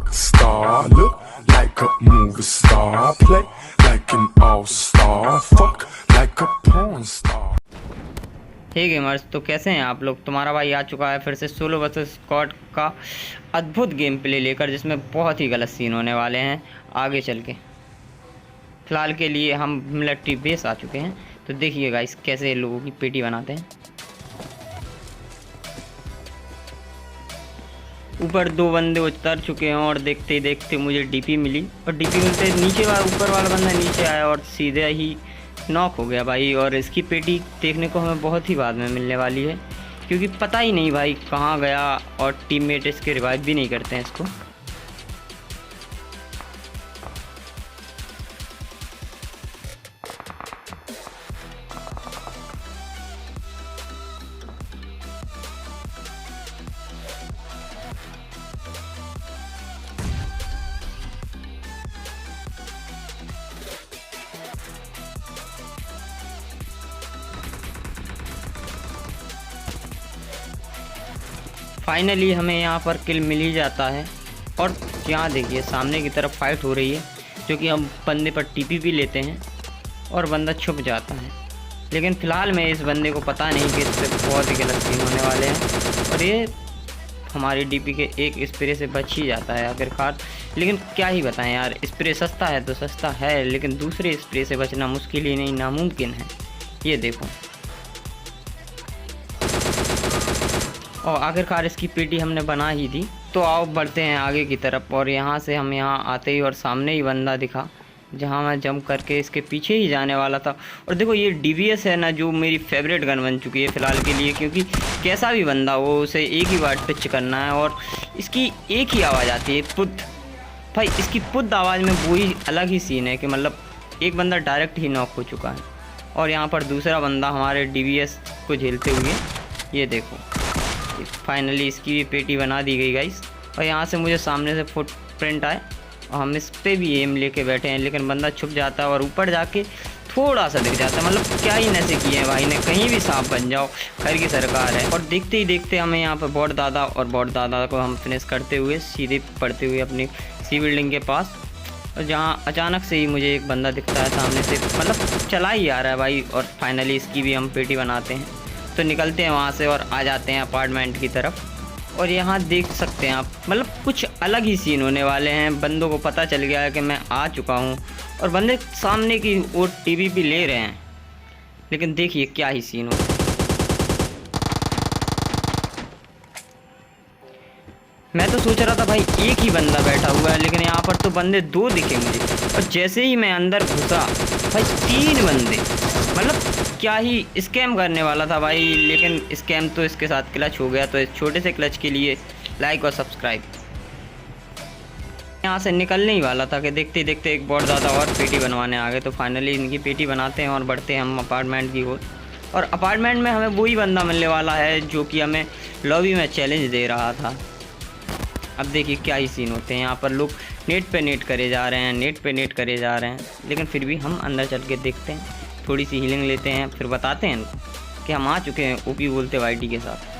rock star, look like a movie star, play like an all-star, fuck like a porn star। Hey gamers, तो कैसे हैं आप लोग। तुम्हारा भाई आ चुका है फिर से सोलो वर्सेस स्क्वाड का अद्भुत गेम प्ले लेकर, जिसमें बहुत ही गलत सीन होने वाले हैं आगे चल के। फ़िलहाल के लिए हम मिलिट्री बेस आ चुके हैं, तो देखिए गाइस कैसे लोगों की पेटी बनाते हैं। ऊपर दो बंदे उतर चुके हैं और देखते ही देखते मुझे डीपी मिली, और डीपी मिलते नीचे वाला ऊपर वाला बंदा नीचे आया और सीधे ही नॉक हो गया भाई। और इसकी पेटी देखने को हमें बहुत ही बाद में मिलने वाली है, क्योंकि पता ही नहीं भाई कहाँ गया, और टीममेट इसके रिवाइव भी नहीं करते हैं इसको। फाइनली हमें यहाँ पर किल मिल ही जाता है, और यहाँ देखिए सामने की तरफ फाइट हो रही है, जो कि हम बंदे पर टीपी भी लेते हैं और बंदा छुप जाता है। लेकिन फ़िलहाल में इस बंदे को पता नहीं कि इससे बहुत ही गलत सीन होने वाले हैं, और ये हमारी डीपी के एक स्प्रे से बच ही जाता है आखिरकार। लेकिन क्या ही बताएं यार, स्प्रे सस्ता है तो सस्ता है, लेकिन दूसरे स्प्रे से बचना मुश्किल ही नहीं नामुमकिन है। ये देखो, और आखिरकार इसकी पेटी हमने बना ही दी। तो आओ बढ़ते हैं आगे की तरफ, और यहाँ से हम यहाँ आते ही और सामने ही बंदा दिखा, जहाँ मैं जंप करके इसके पीछे ही जाने वाला था। और देखो ये डीवीएस है ना, जो मेरी फेवरेट गन बन चुकी है फ़िलहाल के लिए, क्योंकि कैसा भी बंदा हो उसे एक ही बार पिच करना है, और इसकी एक ही आवाज़ आती है, पुद। भाई इसकी पुद आवाज़ में वही अलग ही सीन है कि मतलब एक बंदा डायरेक्ट ही नॉक हो चुका है, और यहाँ पर दूसरा बंदा हमारे डीवीएस को झेलते हुए, ये देखो फाइनली इसकी भी पेटी बना दी गई गाइस। और यहाँ से मुझे सामने से फुटप्रिंट आए, और हम इस पर भी एम लेके बैठे हैं, लेकिन बंदा छुप जाता है और ऊपर जाके थोड़ा सा दिख जाता है। मतलब क्या ही नशे किए हैं भाई ने, कहीं भी सांप बन जाओ, खैर की सरकार है। और देखते ही देखते हमें यहाँ पर बॉट दादा, और बॉट दादा को हम फिनिश करते हुए सीधे पड़ते हुए अपनी सी बिल्डिंग के पास, और जहाँ अचानक से ही मुझे एक बंदा दिखता है सामने से, मतलब चला ही आ रहा है भाई। और फाइनली इसकी भी हम पेटी बनाते हैं, तो निकलते हैं वहाँ से और आ जाते हैं अपार्टमेंट की तरफ। और यहाँ देख सकते हैं आप, मतलब कुछ अलग ही सीन होने वाले हैं। बंदों को पता चल गया है कि मैं आ चुका हूँ, और बंदे सामने की ओर टीवी भी ले रहे हैं, लेकिन देखिए क्या ही सीन हो। मैं तो सोच रहा था भाई एक ही बंदा बैठा हुआ है, लेकिन यहाँ पर तो बंदे दो दिखे मुझे, और जैसे ही मैं अंदर घुसा भाई तीन बंदे। मतलब क्या ही स्कैम करने वाला था भाई, लेकिन स्कैम तो इसके साथ क्लच हो गया। तो इस छोटे से क्लच के लिए लाइक और सब्सक्राइब। यहाँ से निकलने ही वाला था कि देखते ही देखते एक बहुत ज़्यादा और पेटी बनवाने आ गए। तो फाइनली इनकी पेटी बनाते हैं और बढ़ते हैं हम अपार्टमेंट की ओर। और अपार्टमेंट में हमें वही बंदा मिलने वाला है जो कि हमें लॉबी में चैलेंज दे रहा था। अब देखिए क्या ही सीन होते हैं, यहाँ पर लोग नेट पे नेट करे जा रहे हैं, नेट पे नेट करे जा रहे हैं, लेकिन फिर भी हम अंदर चल के देखते हैं, थोड़ी सी हीलिंग लेते हैं, फिर बताते हैं इनको कि हम आ चुके हैं ओपी बोलते वाईटी के साथ।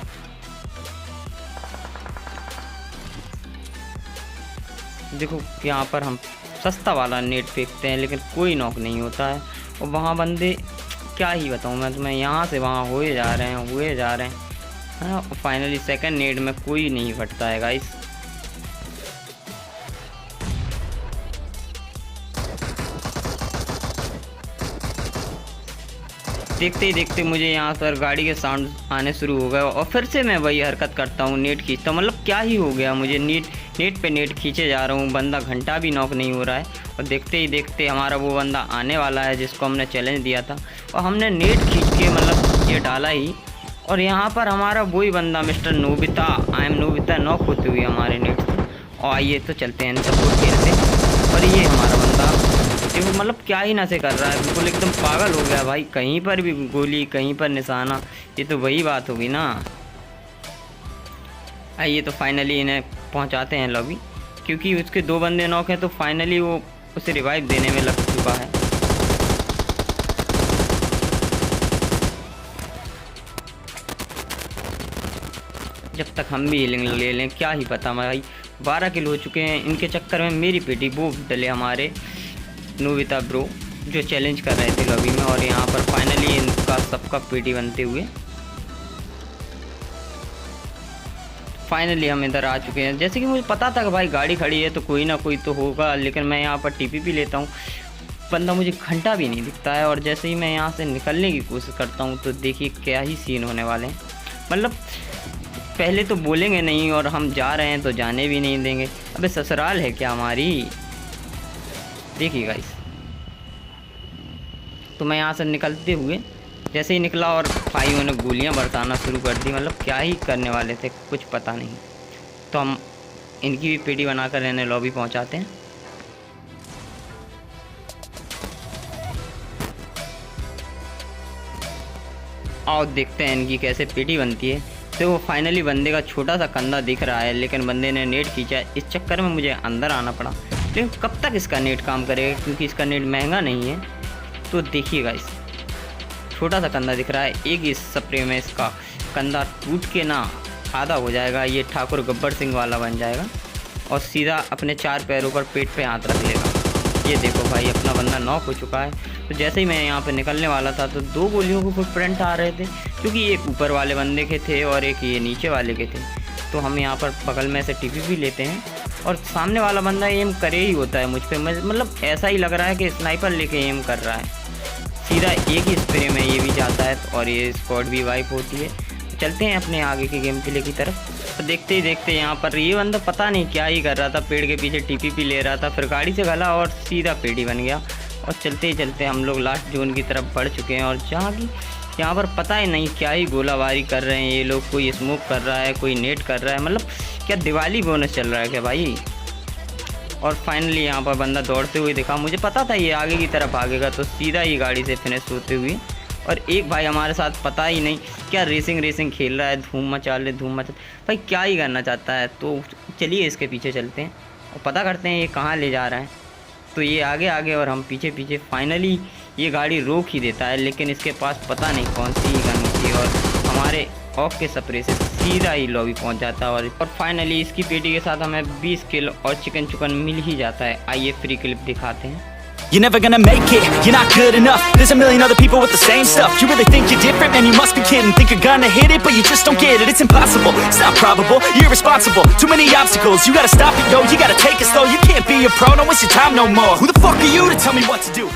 देखो यहाँ पर हम सस्ता वाला नेट फेंकते हैं, लेकिन कोई नॉक नहीं होता है, और वहाँ बंदे क्या ही बताऊँ मैं तुम्हें, यहाँ से वहाँ हुए जा रहे हैं हाँ। फाइनली सेकंड नेट में कोई नहीं फटता है गाइस। देखते ही देखते मुझे यहाँ पर गाड़ी के साउंड आने शुरू हो गए, और फिर से मैं वही हरकत करता हूँ, नेट खींचता हूँ। मतलब क्या ही हो गया मुझे, नेट पे नेट खींचे जा रहा हूँ, बंदा घंटा भी नॉक नहीं हो रहा है। और देखते ही देखते हमारा वो बंदा आने वाला है जिसको हमने चैलेंज दिया था, और हमने नेट खींच के मतलब ये डाला ही, और यहाँ पर हमारा वही बंदा mister Nobita, I am Nobita, knock होते हुए हमारे नेट से। और आइए तो चलते हैं सपोर्ट खेलते हैं। और ये हमारा बंदा देखो मतलब क्या ही नशे कर रहा है, बिल्कुल एकदम पागल हो गया भाई, कहीं पर भी गोली कहीं पर निशाना, ये तो वही बात होगी ना। आइए तो फाइनली इन्हें पहुंचाते हैं लॉबी, क्योंकि उसके दो बंदे नॉक हैं, तो फाइनली वो उसे रिवाइव देने में लग चुका है। जब तक हम भी हीलिंग ले लें, क्या ही पता भाई। 12 किल हो चुके हैं, इनके चक्कर में मेरी पेटी वो डले हमारे नोबिता ब्रो जो चैलेंज कर रहे थे लॉबी में। और यहाँ पर फाइनली इनका सबका पेटी बनते हुए फाइनली हम इधर आ चुके हैं। जैसे कि मुझे पता था कि भाई गाड़ी खड़ी है तो कोई ना कोई तो होगा, लेकिन मैं यहाँ पर टीपीपी लेता हूँ, बंदा मुझे घंटा भी नहीं दिखता है। और जैसे ही मैं यहाँ से निकलने की कोशिश करता हूँ तो देखिए क्या ही सीन होने वाले हैं। मतलब पहले तो बोलेंगे नहीं और हम जा रहे हैं तो जाने भी नहीं देंगे। अबे ससुराल है क्या हमारी, देखिए गाइस। तो मैं यहाँ से निकलते हुए जैसे ही निकला और भाइयों ने गोलियां बरसाना शुरू कर दी। मतलब क्या ही करने वाले थे कुछ पता नहीं। तो हम इनकी भी पेटी बनाकर इन्हें लॉबी पहुंचाते हैं। और देखते हैं इनकी कैसे पेटी बनती है। तो वो फाइनली बंदे का छोटा सा कंधा दिख रहा है, लेकिन बंदे ने नेट खींचा। इस चक्कर में मुझे अंदर आना पड़ा, लेकिन कब तक इसका नेट काम करेगा क्योंकि इसका नेट महंगा नहीं है। तो देखिएगा इस छोटा सा कंधा दिख रहा है, एक इस स्प्रे में इसका कंधा टूट के ना आधा हो जाएगा, ये ठाकुर गब्बर सिंह वाला बन जाएगा और सीधा अपने 4 पैरों पर पेट पे हाथ रख लेगा। ये देखो भाई अपना बंदा नॉक हो चुका है। तो जैसे ही मैं यहाँ पे निकलने वाला था तो 2 गोलियों के फुटप्रिंट आ रहे थे, क्योंकि एक ऊपर वाले बंदे के थे और एक ये नीचे वाले के थे। तो हम यहाँ पर बगल में से टीपीपी लेते हैं और सामने वाला बंदा एम करे ही होता है मुझ पर। मतलब ऐसा ही लग रहा है कि स्नाइपर लेके एम कर रहा है, सीधा एक ही स्प्रे में ये भी जाता है और ये स्क्वाड भी वाइप होती है। चलते हैं अपने आगे के गेम प्ले की तरफ। तो देखते ही देखते यहाँ पर ये बंदा पता नहीं क्या ही कर रहा था, पेड़ के पीछे टीपीपी ले रहा था, फिर गाड़ी से गला और सीधा पेड़ी बन गया। और चलते ही चलते हम लोग लास्ट जोन की तरफ बढ़ चुके हैं। और जहाँ की यहाँ पर पता ही नहीं क्या ही गोलाबारी कर रहे हैं ये लोग, कोई स्मोक कर रहा है, कोई नेट कर रहा है। मतलब क्या दिवाली बोनस चल रहा है क्या भाई। और फाइनली यहाँ पर बंदा दौड़ते हुए दिखा, मुझे पता था ये आगे की तरफ भागेगा, तो सीधा ही गाड़ी से फिनिश होते हुए। और एक भाई हमारे साथ पता ही नहीं क्या रेसिंग खेल रहा है, धूम मचा भाई क्या ही करना चाहता है। तो चलिए इसके पीछे चलते हैं और पता करते हैं ये कहाँ ले जा रहा है। तो ये आगे और हम पीछे। फाइनली ये गाड़ी रोक ही देता है, लेकिन इसके पास पता नहीं कौन सी गन थी और हमारे ऑफ के स्प्रे से सीधा ही लॉबी पहुंच जाता है। और फाइनली इसकी पेटी के साथ हमें 20 किल और चिकन मिल ही जाता है। आइए फ्री क्लिप दिखाते हैं। You're never gonna make it, you're not good enough. There's a million other people with the same stuff. You really think you're different? Man, you must be kidding. Think you're gonna hit it, but you just don't get it. It's impossible, it's not probable, you're irresponsible. Too many obstacles, you gotta stop it, yo. You gotta take it slow, you can't be a pro, don't waste your time no more. Who the fuck are you to tell me what to do?